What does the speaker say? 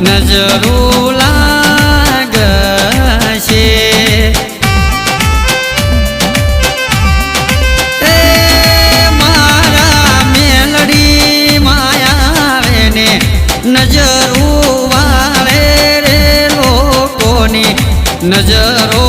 નજરું લાગશે એ મારા મેલડી માયાવે ને નજરું વાળે રે લોકોની નજરો